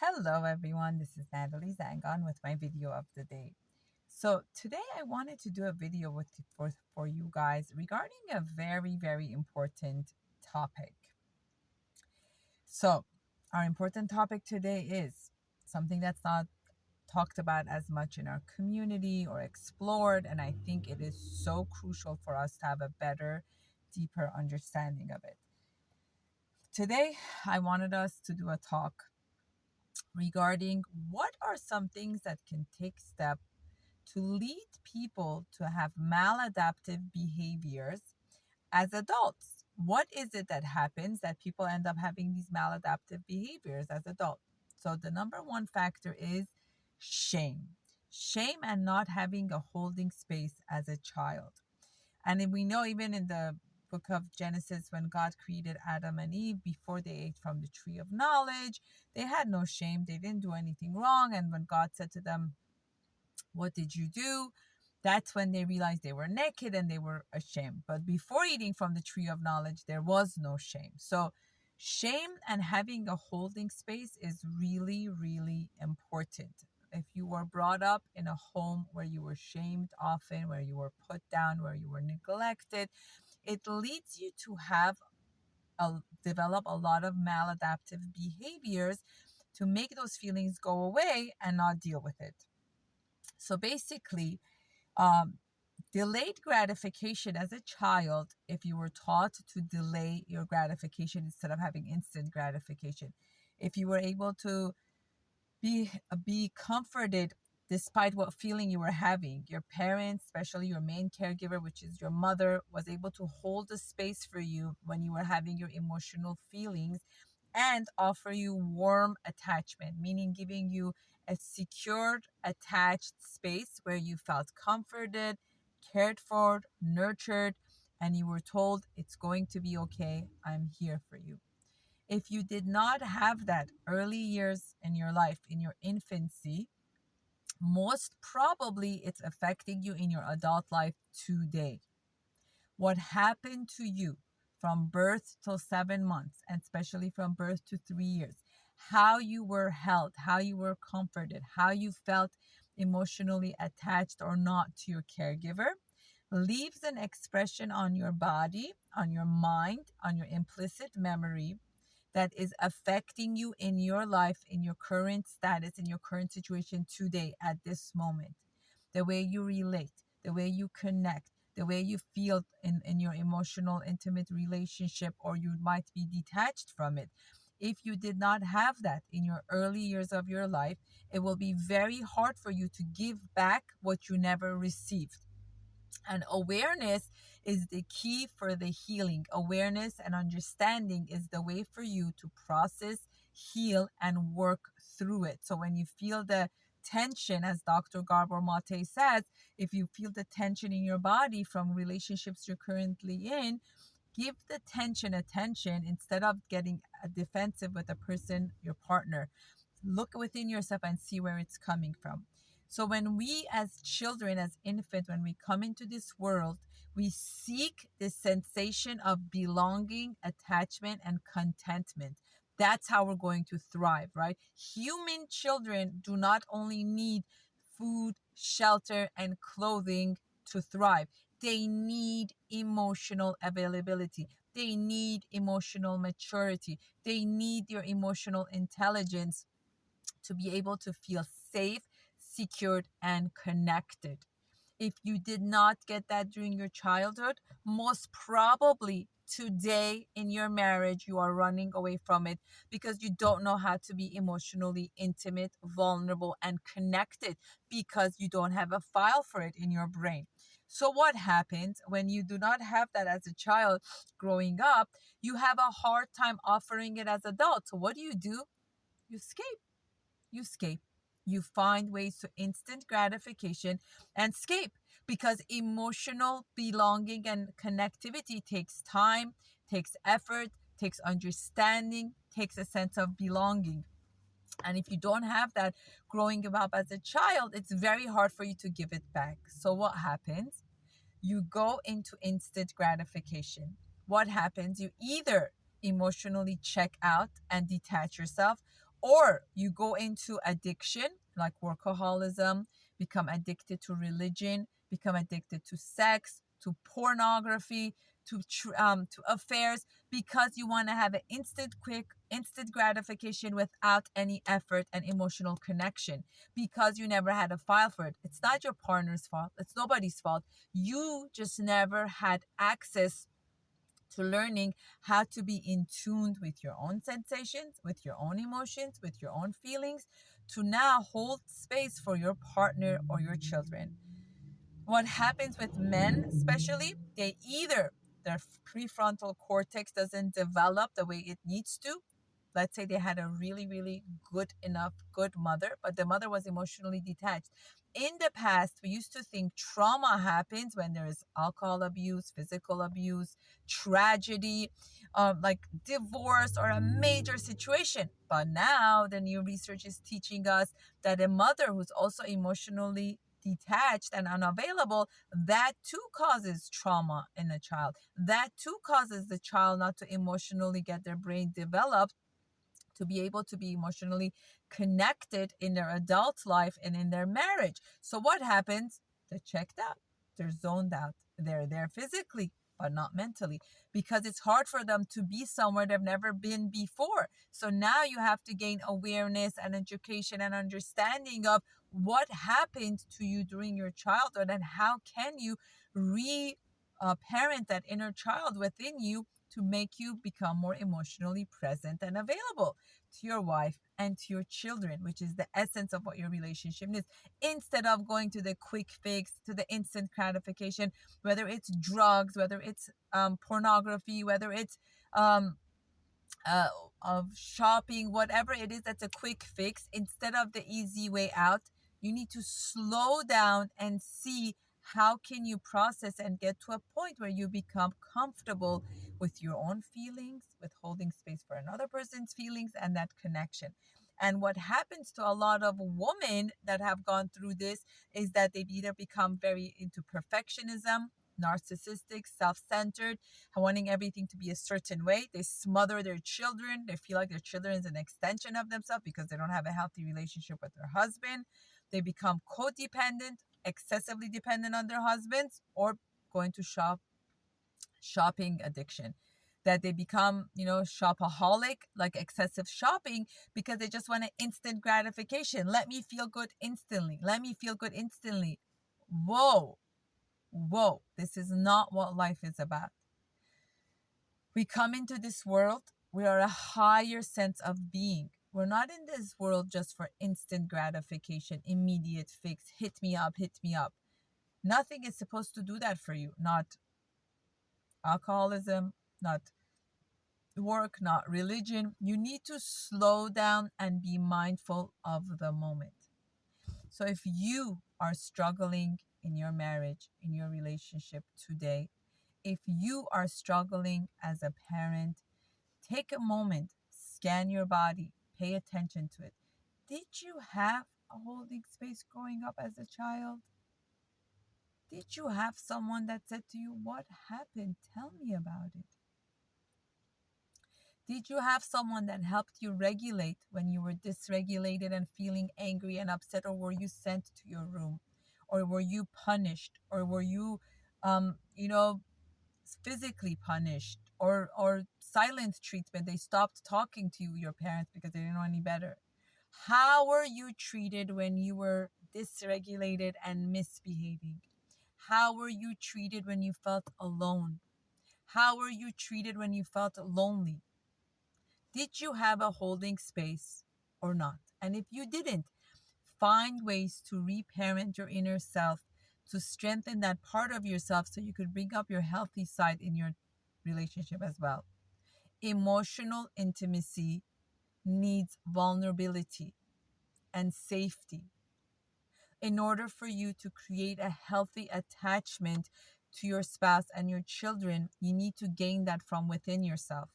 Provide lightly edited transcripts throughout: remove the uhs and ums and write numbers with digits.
Hello everyone, this is Natalie Zangon with my video of the day. So today I wanted to do a video for you guys regarding a very important topic. So our important topic today is something that's not talked about as much in our community or explored, and I think it is so crucial for us to have a better, deeper understanding of it. Today I wanted us to do a talk regarding what are some things that can take step to lead people to have maladaptive behaviors as adults. What is it that happens that people end up having these maladaptive behaviors as adults? So the number one factor is shame. Shame and not having a holding space as a child. And we know even in the book of Genesis, when God created Adam and Eve, before they ate from the tree of knowledge, they had no shame. They didn't do anything wrong. And when God said to them, "What did you do?" That's when they realized they were naked and they were ashamed. But before eating from the tree of knowledge, there was no shame. So shame and having a holding space is really important. If you were brought up in a home where you were shamed often, where you were put down, where you were neglected, it leads you to develop a lot of maladaptive behaviors to make those feelings go away and not deal with it. So basically, um, delayed gratification as a child, if you were taught to delay your gratification instead of having instant gratification, if you were able to be comforted despite what feeling you were having, your parents, especially your main caregiver, which is your mother, was able to hold the space for you when you were having your emotional feelings and offer you warm attachment, meaning giving you a secured, attached space where you felt comforted, cared for, nurtured, and you were told it's going to be okay. I'm here for you. If you did not have that early years in your life, in your infancy, most probably it's affecting you in your adult life today. What happened to you from birth till 7 months, and especially from birth to 3 years, how you were held, how you were comforted, how you felt emotionally attached or not to your caregiver, leaves an expression on your body, on your mind, on your implicit memory that is affecting you in your life, in your current status, in your current situation today at this moment. The way you relate, the way you connect, the way you feel in your emotional, intimate relationship, or you might be detached from it. If you did not have that in your early years of your life, it will be very hard for you to give back what you never received. And awareness is the key for the healing. Awareness and understanding is the way for you to process, heal, and work through it. So when you feel the tension, as Dr. Gabor Mate says, if you feel the tension in your body from relationships you're currently in, give the tension attention instead of getting defensive with the person, your partner. Look within yourself and see where it's coming from. So when we as children, as infants, when we come into this world, we seek this sensation of belonging, attachment, and contentment. That's how we're going to thrive, right? Human children do not only need food, shelter, and clothing to thrive. They need emotional availability. They need emotional maturity. They need your emotional intelligence to be able to feel safe, secured, and connected. If you did not get that during your childhood, most probably today in your marriage, you are running away from it because you don't know how to be emotionally intimate, vulnerable, and connected because you don't have a file for it in your brain. So, what happens when you do not have that as a child growing up? You have a hard time offering it as adults. So, what do? You escape. You escape. You find ways to instant gratification and escape because emotional belonging and connectivity takes time, takes effort, takes understanding, takes a sense of belonging. And if you don't have that growing up as a child, it's very hard for you to give it back. So, what happens? You go into instant gratification. What happens? You either emotionally check out and detach yourself, Or you go into addiction like workaholism, become addicted to religion, become addicted to sex, to pornography, to affairs, because you want to have an instant, quick, instant gratification without any effort and emotional connection, because you never had a file for it. It's not your partner's fault. It's nobody's fault. You just never had access to learning how to be in tune with your own sensations, with your own emotions, with your own feelings, to now hold space for your partner or your children. What happens with men, especially, they either their prefrontal cortex doesn't develop the way it needs to. Let's say they had a really, really good mother, but the mother was emotionally detached. In the past, we used to think trauma happens when there is alcohol abuse, physical abuse, tragedy, like divorce or a major situation. But now the new research is teaching us that a mother who's also emotionally detached and unavailable, that too causes trauma in a child. That too causes the child not to emotionally get their brain developed to be able to be emotionally connected in their adult life and in their marriage. So what happens? They're checked out. They're zoned out. They're there physically, but not mentally, because it's hard for them to be somewhere they've never been before. So now you have to gain awareness and education and understanding of what happened to you during your childhood and how can you parent that inner child within you to make you become more emotionally present and available to your wife and to your children, which is the essence of what your relationship is. Instead of going to the quick fix, to the instant gratification, whether it's drugs, whether it's pornography, whether it's um, uh, of shopping, whatever it is that's a quick fix, instead of the easy way out, you need to slow down and see how can you process and get to a point where you become comfortable with your own feelings, with holding space for another person's feelings and that connection. And what happens to a lot of women that have gone through this is that they either become very into perfectionism, narcissistic, self-centered, wanting everything to be a certain way. They smother their children. They feel like their children is an extension of themselves because they don't have a healthy relationship with their husband. They become codependent, excessively dependent on their husbands, or going to shopping addiction. That they become, shopaholic, like excessive shopping, because they just want an instant gratification. Let me feel good instantly. Let me feel good instantly. Whoa, whoa, this is not what life is about. We come into this world, we are a higher sense of being. We're not in this world just for instant gratification, immediate fix, hit me up, hit me up. Nothing is supposed to do that for you. Not alcoholism, not work, not religion. You need to slow down and be mindful of the moment. So if you are struggling in your marriage, in your relationship today, if you are struggling as a parent, take a moment, scan your body, pay attention to it. Did you have a holding space growing up as a child? Did you have someone that said to you, "What happened? Tell me about it." Did you have someone that helped you regulate when you were dysregulated and feeling angry and upset, or were you sent to your room? Or were you punished? Or were you, um, you know, physically punished, or silent treatment? They stopped talking to you, your parents, because they didn't know any better. How were you treated when you were dysregulated and misbehaving? How were you treated when you felt alone? How were you treated when you felt lonely? Did you have a holding space or not? And if you didn't, find ways to reparent your inner self, to strengthen that part of yourself so you could bring up your healthy side in your relationship as well. Emotional intimacy needs vulnerability and safety. In order for you to create a healthy attachment to your spouse and your children, you need to gain that from within yourself.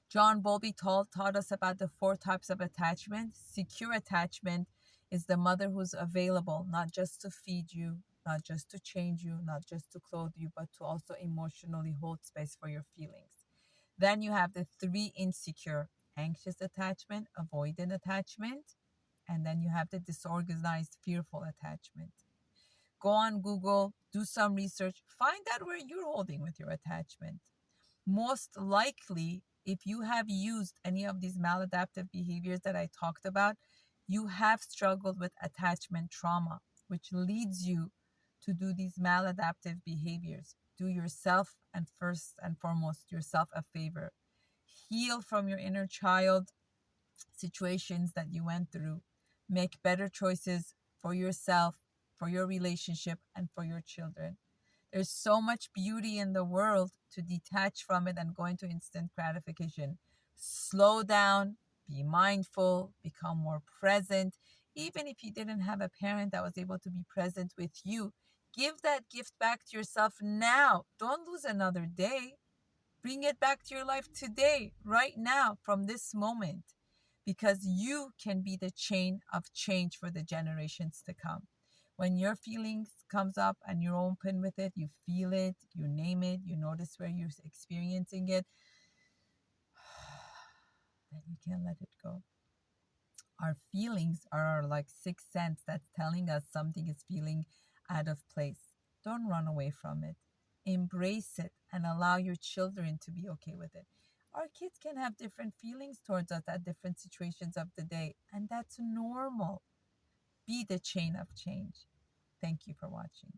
John Bowlby taught us about the 4 types of attachment. Secure attachment is the mother who's available, not just to feed you, not just to change you, not just to clothe you, but to also emotionally hold space for your feelings. Then you have the 3 insecure, anxious attachment, avoidant attachment, and then you have the disorganized, fearful attachment. Go on Google, do some research, find out where you're holding with your attachment. Most likely, if you have used any of these maladaptive behaviors that I talked about, you have struggled with attachment trauma, which leads you to do these maladaptive behaviors. Do yourself, and first and foremost, yourself a favor. Heal from your inner child situations that you went through. Make better choices for yourself, for your relationship, and for your children. There's so much beauty in the world to detach from it and go into instant gratification. Slow down, be mindful, become more present. Even if you didn't have a parent that was able to be present with you, give that gift back to yourself now. Don't lose another day. Bring it back to your life today, right now, from this moment, because you can be the chain of change for the generations to come. When your feelings comes up and you're open with it, you feel it, you name it, you notice where you're experiencing it, then you can let it go. Our feelings are our like sixth sense that's telling us something is feeling out of place. Don't run away from it. Embrace it and allow your children to be okay with it. Our kids can have different feelings towards us at different situations of the day, and that's normal. Be the chain of change. Thank you for watching.